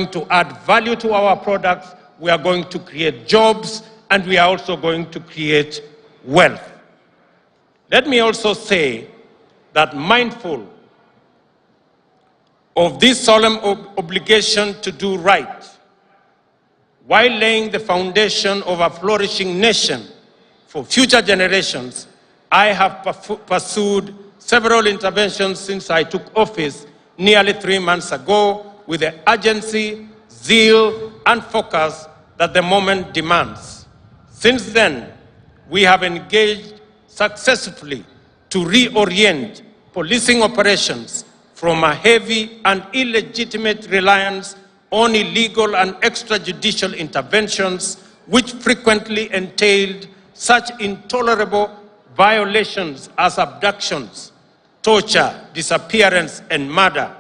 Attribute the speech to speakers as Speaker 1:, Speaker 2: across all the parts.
Speaker 1: to add value to our products, we are going to create jobs, and we are also going to create wealth. Let me also say that, mindful of this solemn obligation to do right, while laying the foundation of a flourishing nation for future generations, I have pursued several interventions since I took office nearly 3 months ago, with the urgency, zeal, and focus that the moment demands. Since then, we have engaged successfully to reorient policing operations from a heavy and illegitimate reliance on illegal and extrajudicial interventions, which frequently entailed such intolerable violations as abductions, torture, disappearance, and murder.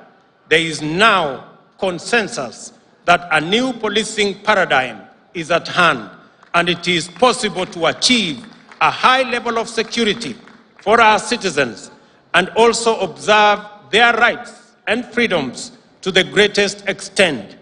Speaker 1: There is now consensus that a new policing paradigm is at hand, and it is possible to achieve a high level of security for our citizens and also observe their rights and freedoms to the greatest extent.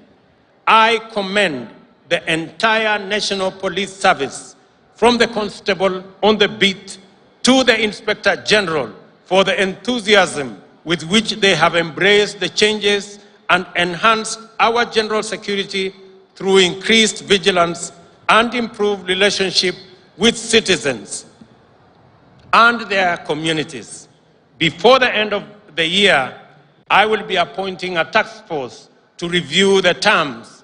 Speaker 1: I commend the entire National Police Service, from the constable on the beat to the Inspector General, for the enthusiasm with which they have embraced the changes and enhanced our general security through increased vigilance and improved relationship with citizens and their communities. Before the end of the year, I will be appointing a task force to review the terms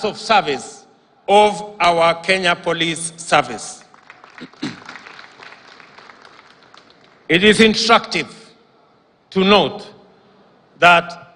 Speaker 1: of service of our Kenya Police Service. It is instructive to note that